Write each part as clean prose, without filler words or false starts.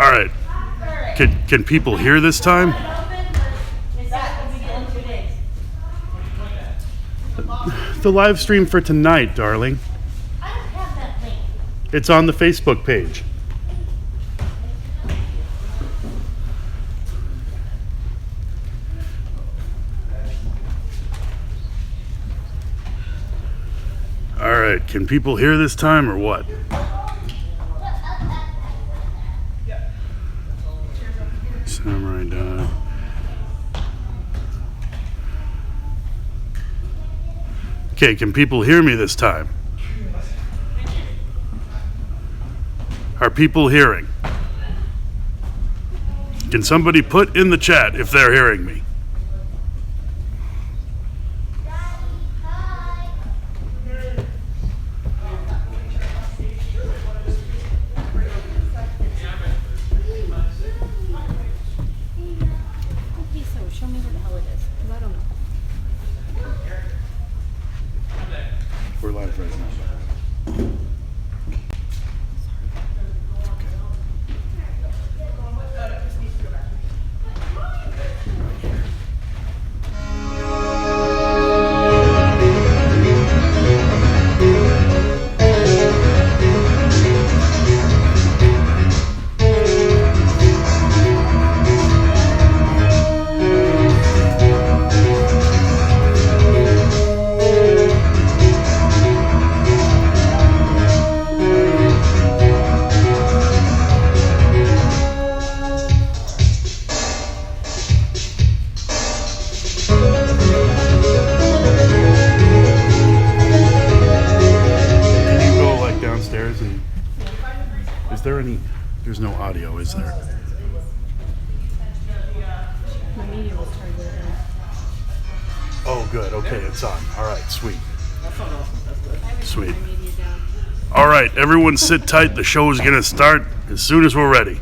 All right. Can people hear this time? The live stream for tonight, darling. I don't have that link. It's on the Facebook page. All right, can people hear this time or what? Samurai dog. Okay, can people hear me this time? Are people hearing? Can somebody put in the chat if they're hearing me? We're live right now. Is there any? There's no audio, is there? My media was turned on. Oh, good. Okay, it's on. All right, sweet. Sweet. My media down. All right, everyone sit tight. The show is going to start as soon as we're ready.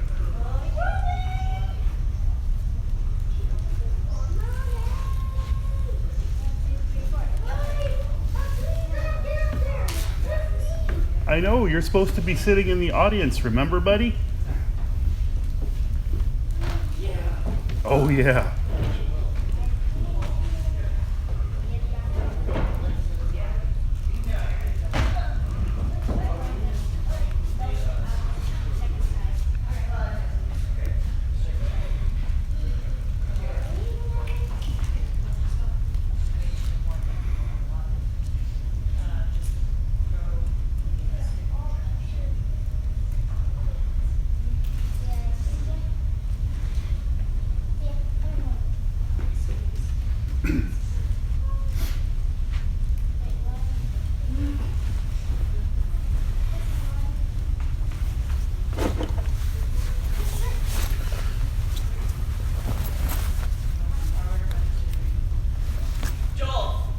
I know, you're supposed to be sitting in the audience, remember, buddy? Yeah. Oh, yeah.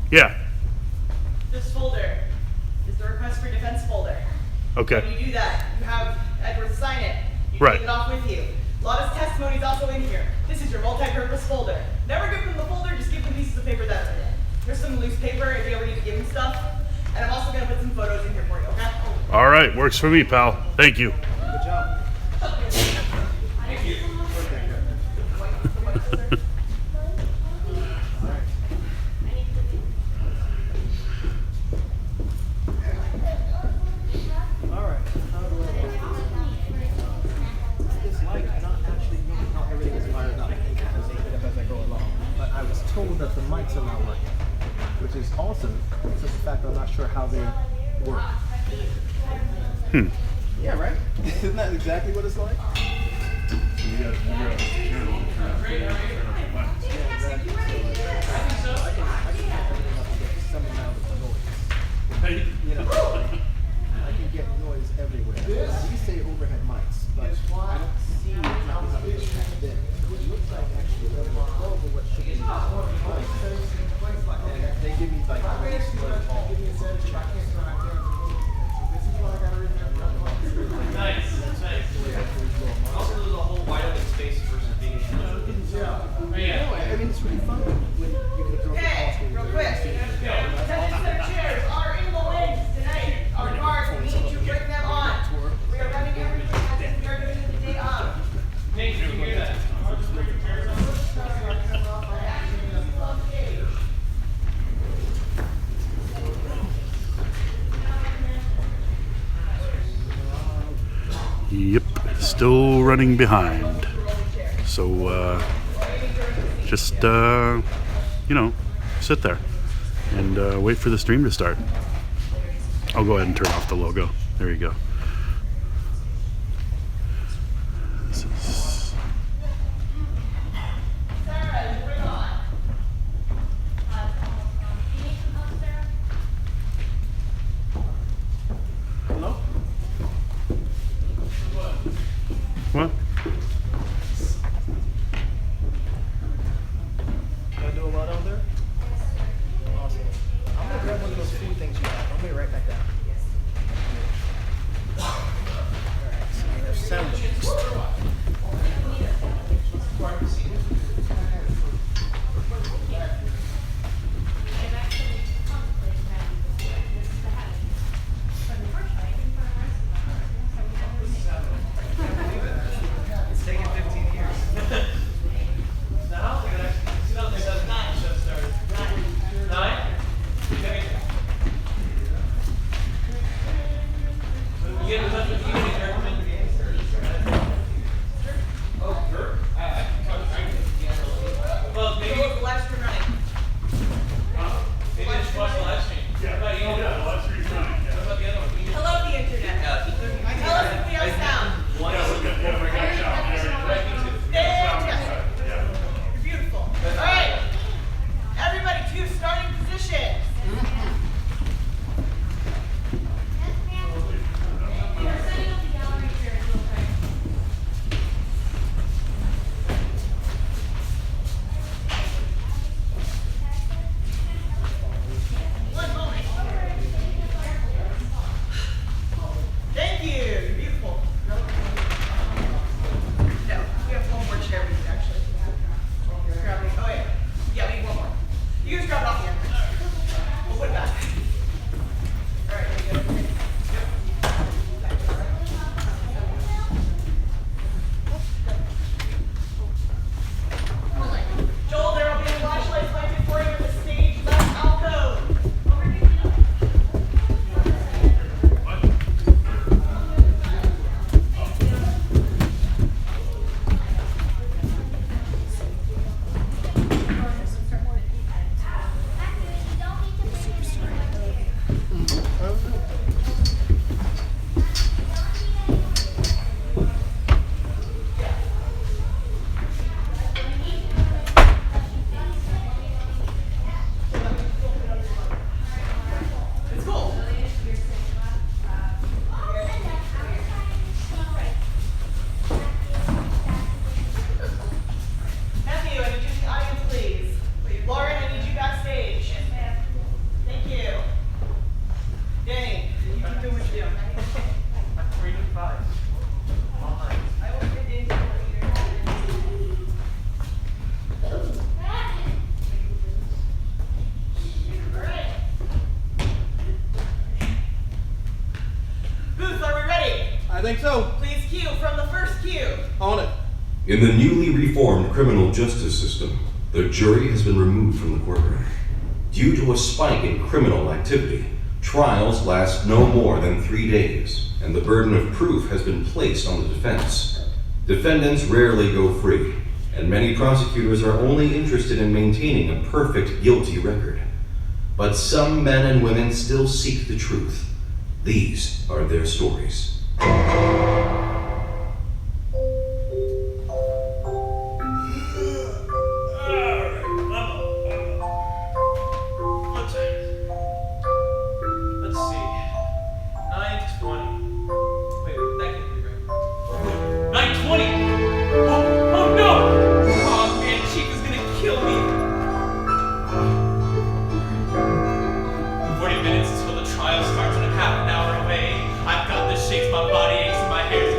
Yeah. This folder is the request for defense folder. Okay. When you do that, you have Edward sign it. You Right. take it off with you. A lot of testimonies also in here. This is your multi-purpose folder. Never give them the folder, just give them pieces of paper that are in it. Here's some loose paper if you ever need to give them stuff. And I'm also going to put some photos in here for you, okay? All right, works for me, pal. Thank you. Good job. Thank you. All right. This light is not actually knowing how everything is wired up. As I pick up as I go along. But I was told that the mics are not working, which is awesome. It's just the fact that I'm not sure how they work. Yeah, right? Isn't that exactly what it's like? You know, I can get noise everywhere. We say overhead mics, but I don't see how it's tracked in. It looks like actually over what should be and they give me like a really slow call. Nice. Also, there's a whole wide open space versus being I mean, it's really fun when you can throw the Okay, real quick. Attention center chairs are in the wings tonight. Our guards, we need to bring them on. We are running everything as Yep, still running behind. So just sit there and wait for the stream to start. I'll go ahead and turn off the logo. There you go. This is... Hello? What? Gotta do a lot out there? Awesome. I'm gonna grab one of those food things you have. I'll be right back down. Alright, so we have sandwiches. It's taken 15 years. Now, 2009 show started. 9? Okay. You get in touch with you and Eric. Oh, Dirk? I can talk to you. Well, maybe. The live stream running. Maybe just watch the live stream. What about you? Yeah, the live stream's running. What about the other one? Hello, the internet. Tell us if we have sound. One is Fantastic. You're beautiful. All right. Everybody to starting position. We're setting up the gallery chairs real quick. One moment. Thank you. You're beautiful. No, we have one more chair we can actually grab. Oh, yeah. Yeah, we need one more. You guys grab it off the end. We'll put it back. All right, you good? Joel, there will be a flashlight lighted for you in the stage left alcove. It's cool. Matthew, I need you in the audience, please. Lauren, I need you backstage. Thank you. Danny, you keep doing what you're doing. I'm 3 to 5. All night. I will fit in. All right. Booth, are we ready? I think so. Please cue from the first cue. On it. In the newly reformed criminal justice system, the jury has been removed from the courtroom. Due to a spike in criminal activity, trials last no more than 3 days, and the burden of proof has been placed on the defense. Defendants rarely go free, and many prosecutors are only interested in maintaining a perfect guilty record. But some men and women still seek the truth. These are their stories. Let's see. 9:20. Wait, that can't be right. 9:20! Oh no! Oh man, Chief is gonna kill me. 40 minutes until the trial starts and I'm half an hour away. I've got the shakes, my body aches, and my hair's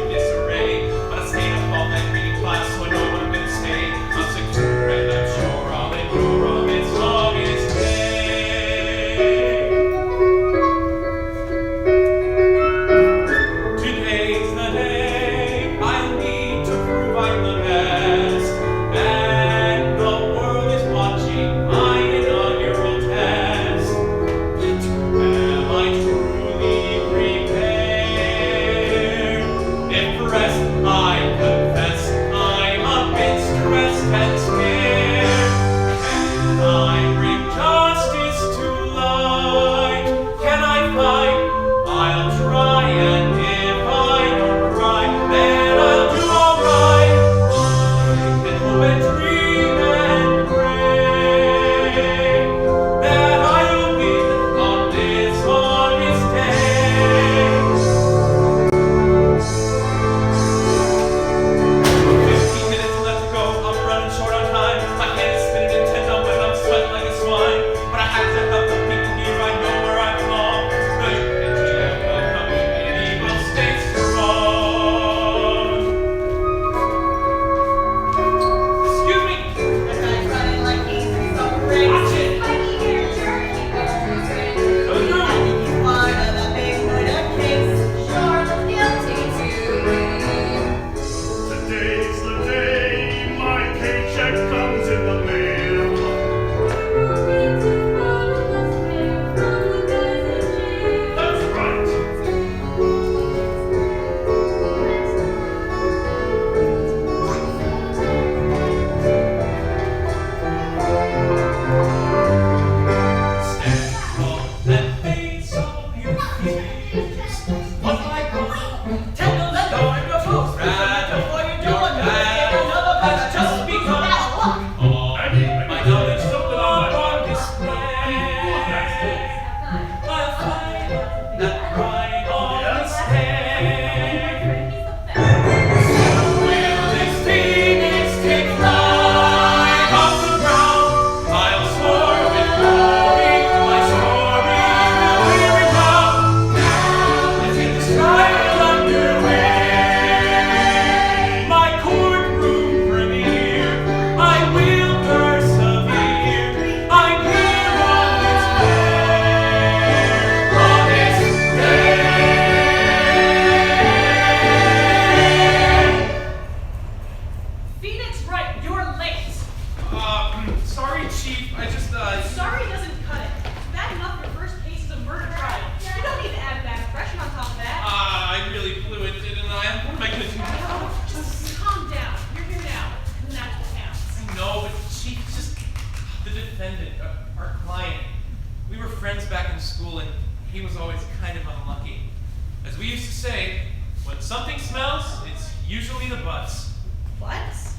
something smells, it's usually the butts. Butts?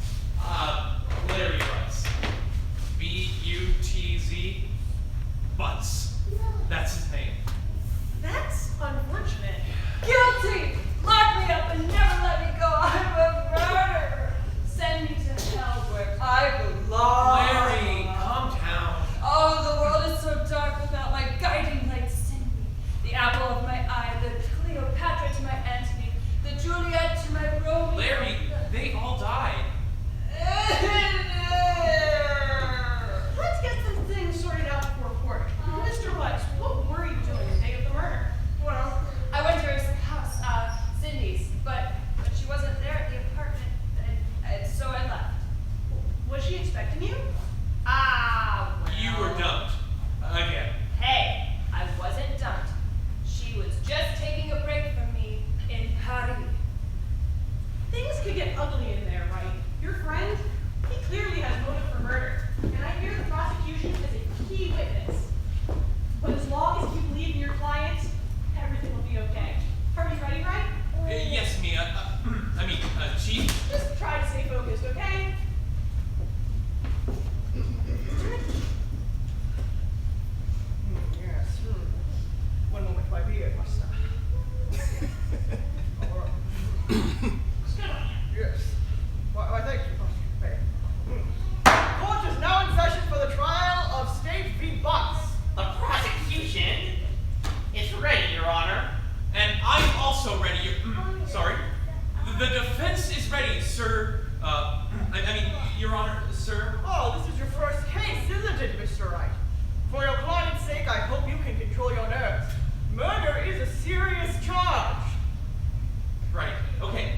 Larry Butts. B-U-T-Z. Butts. That's his name. That's unfortunate. Guilty! Lock me up and never let me go. I'm a murderer. Send me to hell where I belong. Larry, calm down. Oh, the world is so dark without my guiding light, Cindy. The apple of my eye, the Cleopatra to my Antony, the Juliet to my Romeo. Larry, they all died. Let's get some things sorted out before court. Mr. Woods, what were you doing the day of the murder? Well, I went to her house, Cindy's, but she wasn't there at the apartment, and so I left. Was she expecting you? Well. You were dumped. Again. Hey, I wasn't dumped. She was just taking a break from me in Paris. Things could get ugly in there, right? Your friend, he clearly has motive for murder, and I hear the prosecution is a key witness. But as long as you believe in your client, everything will be okay. Are you ready, right? Yes, Mia. Chief. Just try to stay focused, okay? Yes. One moment, my beard must stop. Yes. Why, thank you, Prosecutor. Court is now in session for the trial of State v. Butts. The prosecution is ready, Your Honor. And I'm also ready. Sorry. The defense is ready, sir. Your Honor, sir. Oh, this is your first case, isn't it, Mr. Wright? For your client's sake, I hope you can control your nerves. Murder is a serious charge. Right. Okay.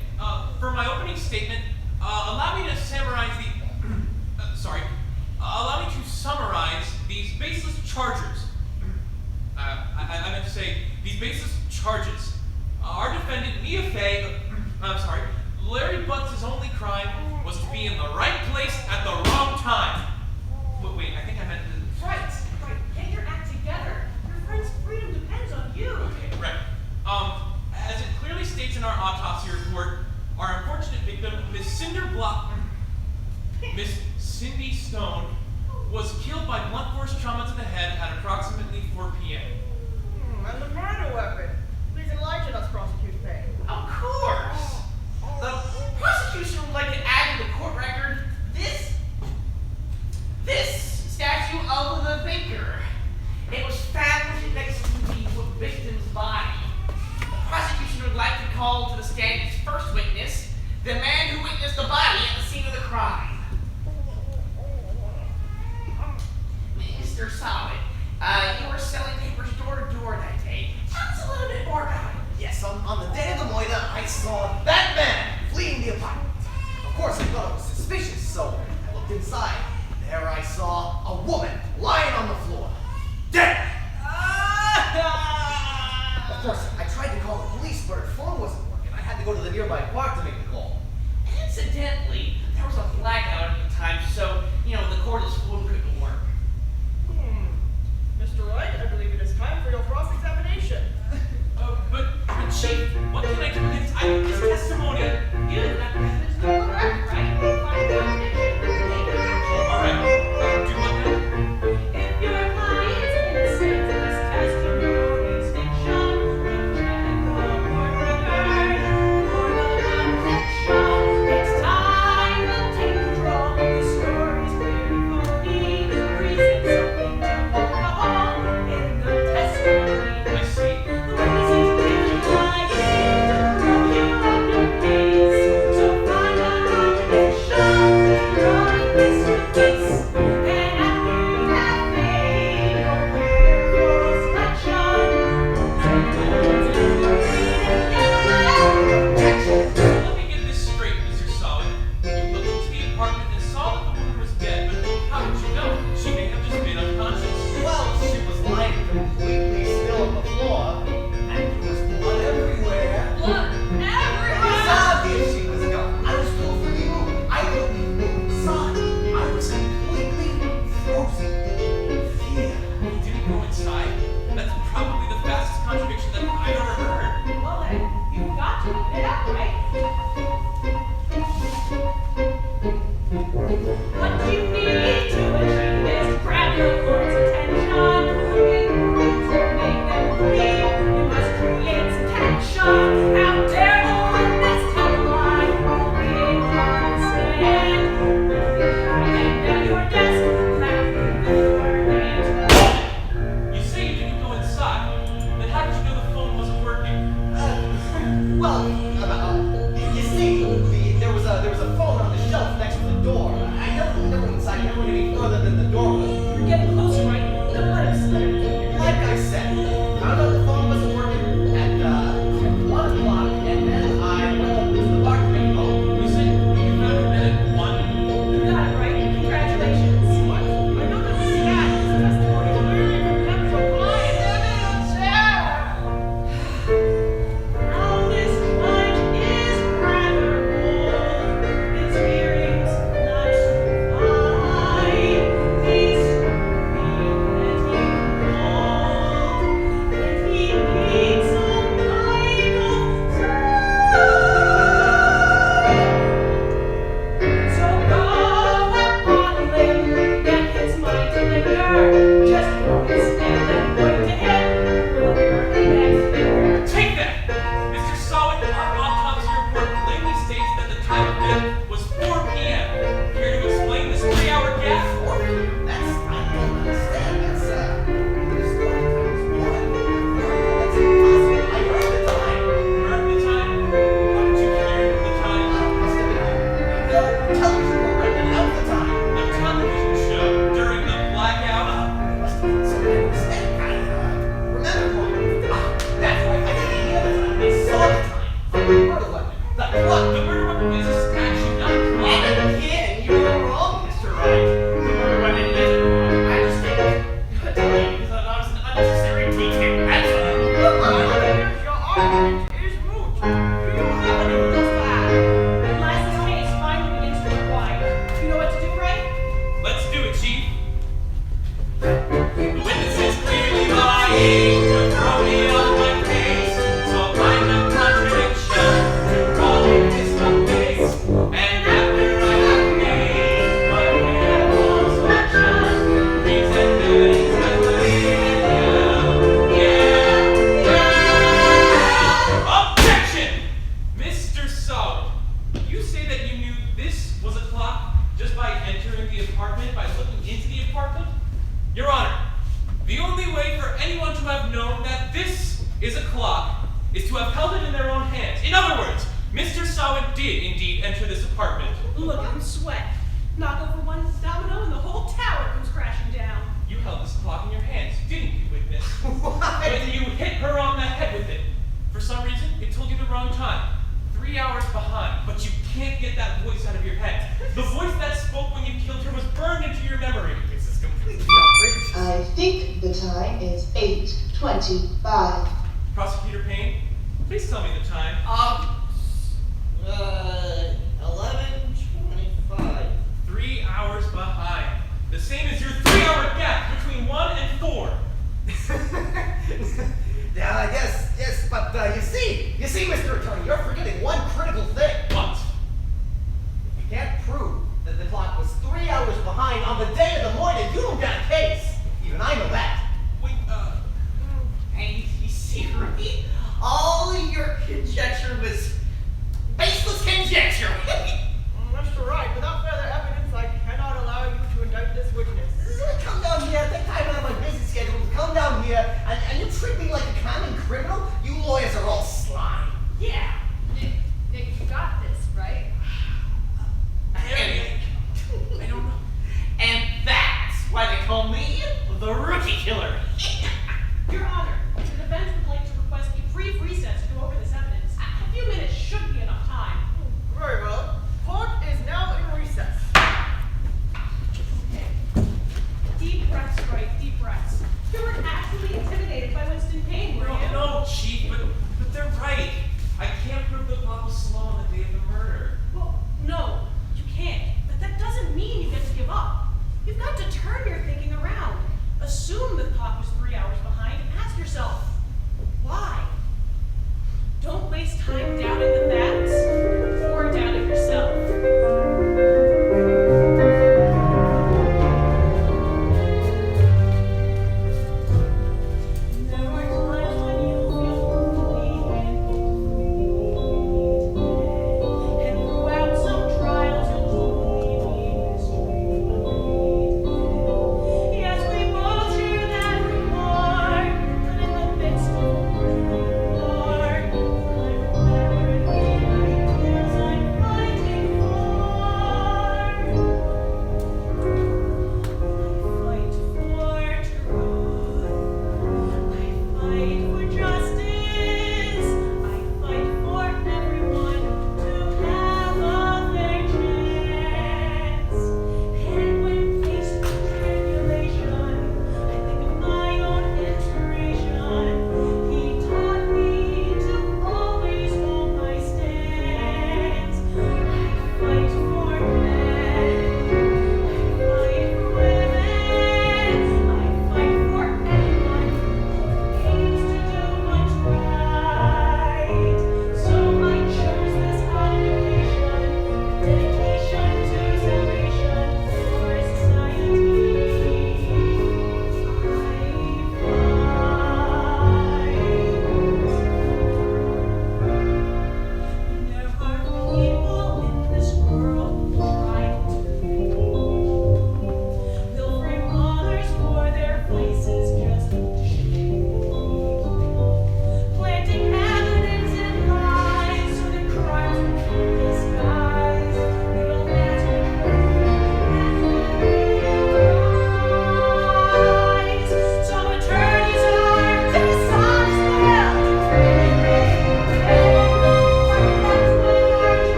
For my opening statement, allow me to summarize allow me to summarize these baseless charges. I meant to say these baseless charges. Our defendant, Mia Fey, Larry Butts' only crime was to be in the right place at the wrong time. Wait, I think I meant to... Right. Get your act together. Your friend's freedom depends on you. Okay, right. As it clearly states in our autopsy report, our unfortunate victim, Miss Cindy Stone, was killed by blunt force trauma to the head at approximately 4 p.m. And the murder weapon. Please enlighten us, Prosecutor Fay. Of course. The prosecution would like to add to the court record this statue of the thinker. It was found next to the victim's body. The prosecution would like to call to the stand its first witness, the man who witnessed the body at the scene of the crime. Mr. Solid, you were selling papers door to door that day. Tell us a little bit more about it. Yes, on the day of the moida, I saw that man fleeing the apartment. Of course, I thought it was suspicious, so I looked inside. There I saw a woman lying on the floor, dead. Of course, I tried to call the police, but her phone wasn't working. I had to go to the nearby park to make the call. Incidentally, there was a blackout at the time, so, the cordless phone couldn't work. Mr. Wright, I believe it is time for your cross-examination. But Chief, what can I do against eyewitness testimony? You have evidence to correct, right? Find out All right. Do what now? If your client's innocent, this testimony's fiction. You can't go for the murder, for the non-fiction. It's time. can't go any further than the doorway. You're getting closer, right? Then let us let it go. Like I said, found out the phone wasn't working at 1 o'clock, and then I went up to the bar to make home. You said you found him at 1? You got it, right? Congratulations. What? I know that this guy is testimony. Very conceptual client. Now this client is rather old. His hearing's not so fine. He's and he needs some kind of so go on, get his mind to linger. Just focus and then point to him. We'll work the next finger. Take that! Mr. Sawin, our autopsy report plainly states that the time of death was 4 p.m. Here to explain this 3-hour gap? That's, I don't understand. That's, this morning times 1. That's impossible. I heard the time. Heard the time? How did you hear the time? Must have been the television program that out the time. A television show during the blackout? Must have been some kind of mistake. I remember wrong. That's right. I didn't hear the time. I saw the time. From the murder weapon. The clock. The murder weapon is a statue, not a clock. And again, you were wrong, Mr. Wright. The murder weapon isn't wrong. I just didn't tell you that I was an unnecessary detail. That's all. Your argument is moot. Do you have anything else to add? Unless this case finally begins to inquire. You know what to do, right? Let's do it, Chief. The witness is clearly lying to throw me off my case. So I'll find a contradiction to roll this one case. And after I have made my careful selection, present evidence that believe in you. Yeah! Objection! Mr. Sawin, you say that you knew this was a clock just by entering the apartment, by looking into the apartment? Your Honor, the only way for anyone to have known that this is a clock is to have held it in their own hands. In other words, Mr. Sawin did indeed enter this apartment. Look at him sweat. Knock over one domino and the whole tower comes crashing down. You held this clock in your hands, didn't you, witness? When you hit her on the head with it. For some reason, it told you the wrong time. 3 hours behind, but you can't get that voice out of your head. The voice that spoke when you killed her was burned into your memory. This is completely outrageous. I think the time is 8:25. Prosecutor Payne, please tell me the time. 11:25. 3 hours behind. The same as your 3-hour gap between 1 and 4. Yeah, yes, but you see, Mr. Attorney, you're forgetting one critical thing. What? You can't prove that the clock was 3 hours behind on the day of the morning. You don't got a case. Even I know that. Wait, And you see, right? All your conjecture was baseless conjecture. Mr. Wright, without further evidence, I cannot allow you to indict this witness. Come down here, take time out of my busy schedule. Come down here, and you treat me like a common criminal? You lawyers are all slime. Yeah. Nick, you got this, right? I don't know. And that's why they call me the Rookie Killer. Your Honor, the defense would like to request a brief recess to go over this evidence. A few minutes should be enough time. Very well. Court is now in recess. Deep breaths, Wright, deep breaths. You weren't actually intimidated by Winston Payne, were you? No, Chief, but they're right. I can't prove the clock was slow on the day of the murder. Well, no, you can't. But that doesn't mean you get to give up. You've got to turn your thinking around. Assume the clock was 3 hours behind and ask yourself, why? Don't waste time doubting the facts or doubting yourself. There are times when you feel complete and complete, and throughout some trials you'll truly be mistreated. Yes, we both share that reward, but in the midst of war, I remember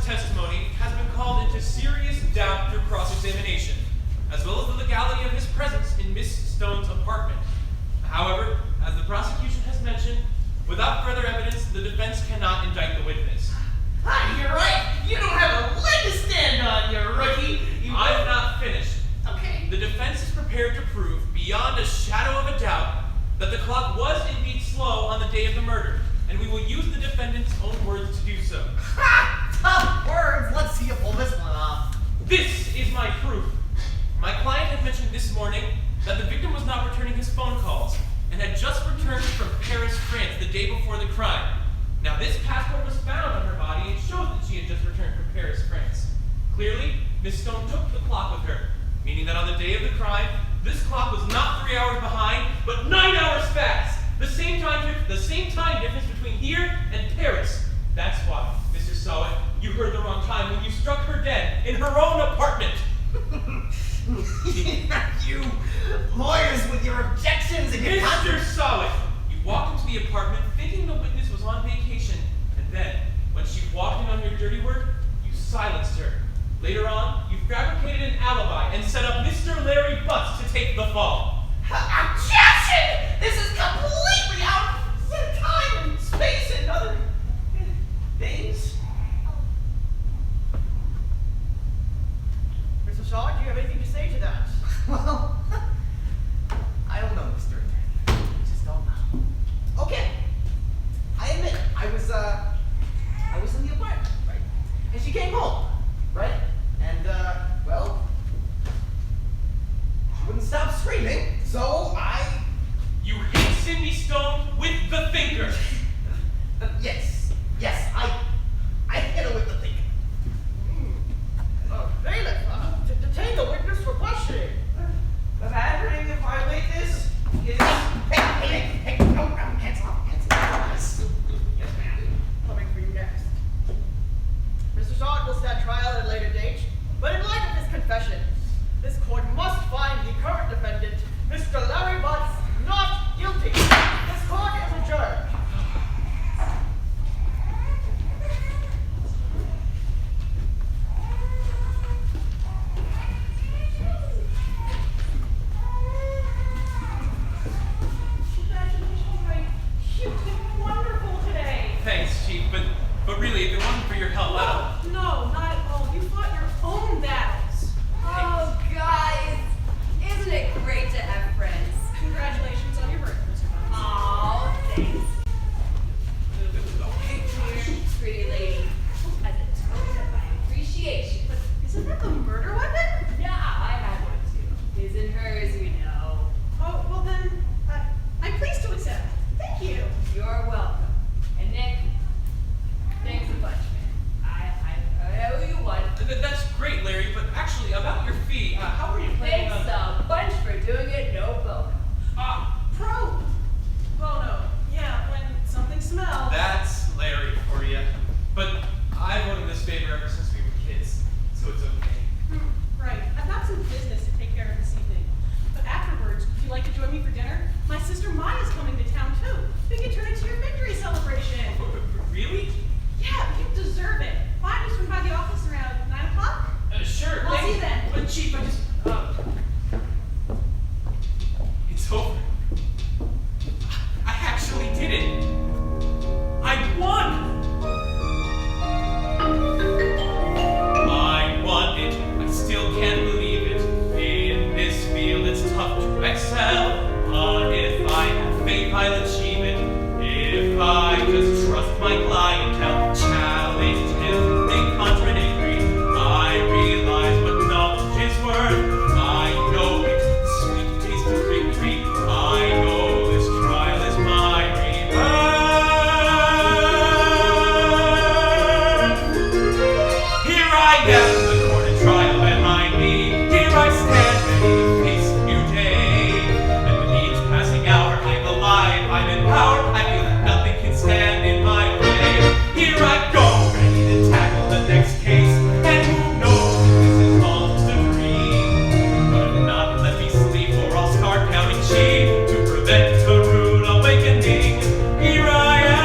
testimony has been called into serious doubt through cross-examination, as well as the legality of his presence in Miss Stone's apartment. However, as the prosecution has mentioned, without further evidence, the defense cannot indict the witness. Ah, you're right. You don't have a leg to stand on, you rookie. I'm not finished. Okay. The defense is prepared to prove, beyond a shadow of a doubt, that the clock was indeed slow on the day of the murder, and we will use the defendant's own words to do so. Ha! Tough words. Let's see you pull this one off. This is my proof. My client had mentioned this morning that the victim was not returning his phone calls and had just returned from Paris, France the day before the crime. Now, this passport was found on her body and shows that she had just returned from Paris, France. Clearly, Miss Stone took the clock with her, meaning that on the day of the crime, this clock was not 3 hours behind, but 9 hours fast. The same time difference between here and Paris. That's why, Mr. Sowett, you heard the wrong time when you struck her dead in her own apartment. You lawyers with your objections and your Mr. Sowett, you walked into the apartment thinking the witness was on vacation, and then, when she walked in on your dirty work, you silenced her. Later on, you fabricated an alibi and set up Mr. Larry Butts to take the fall. Objection! This is completely out of time and space and other things. Mr. Shaw, do you have anything to say to that? Well, I don't know, Mr. Attorney. I just don't know. Okay. I admit, I was in the apartment, right? And she came home, right? And, well, she wouldn't stop screaming, so You hit Cindy Stone with the thinker. Yes, I hit her with the thinker. Bailiff, detain the witness for questioning. The battery, if I wait this, is... Hey, no, hands off. Yes, ma'am. Coming for you next. Mr. Shaw will stand trial at a later date, but in light of his confession, this court must find the current defendant, Mr. Larry Butts, not guilty. This court is adjourned. Congratulations, Mike. You did wonderful today. Thanks, Chief, but really, if it wasn't for your help, I don't... No, not at all. You fought your own battles. Oh, guys, isn't it great to have friends? Congratulations on your birthday, Mr. Butts. Aw, thanks. Here, pretty lady, as a token of my appreciation. But isn't that the murder weapon? Yeah, I had one too. His and hers, you know. Oh, well then, I'm pleased to accept. Thank you. You're welcome. And Nick, thanks a bunch, man. I owe you one. That's great, Larry, but actually, about your fee, how are you planning Thanks on... a bunch for doing it, no bono. Pro bono. Yeah, when something smells. That's Larry for you. But I've owed him this favor ever since we were kids, so it's okay. Right. I've got some business to take care of this evening. But afterwards, would you like to join me for dinner? My sister Maya's coming to town too. We can turn it into your victory celebration. Really? Yeah, you deserve it. Why don't you swing by the office around 9 o'clock? Sure. I'll thanks. see you then. But Chief, I just... It's over. I actually did it. I won! I won it. I still can't believe it. In this field, it's tough to excel. But if I have faith, I'll achieve it. If I just trust my clientele, challenge till they contradict. I realize what knowledge is worth. I know it, sweet taste of victory. I know this trial is my rebirth. Here I am, the court and trial behind me. Here I stand, ready to face a new day. And with each passing hour, I'm alive, I'm empowered. I feel that nothing can stand in my way. Here I go, ready to tackle the next case. And who knows if this is all just a dream. But not let me sleep or I'll start counting sheep to prevent a rude awakening. Here I am.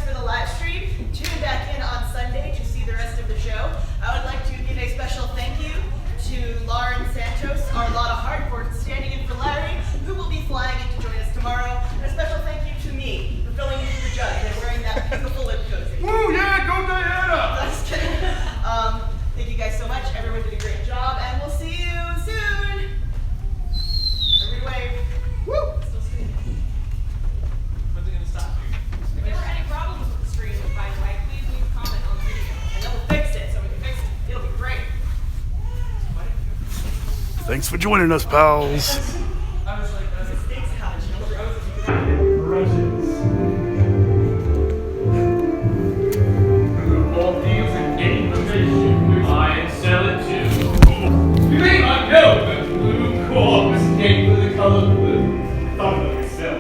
for the live stream. Tune back in on Sunday to see the rest of the show. I would like to give a special thank you to Lauren Santos, our Lotta Hart, for standing in for Larry, who will be flying in to join us tomorrow. And a special thank you to me for filling in for the judge and wearing that beautiful lip cozy. Woo, yeah, go Diana! Just kidding. Thank you guys so much. Everyone did a great job, and we'll see you soon. Everybody wave. Woo! Still streaming. When's it gonna stop? If there were any problems with the stream, by the way, please leave a comment on the video. And then we'll fix it, so we can fix it. It'll be great. Thanks for joining us, pals.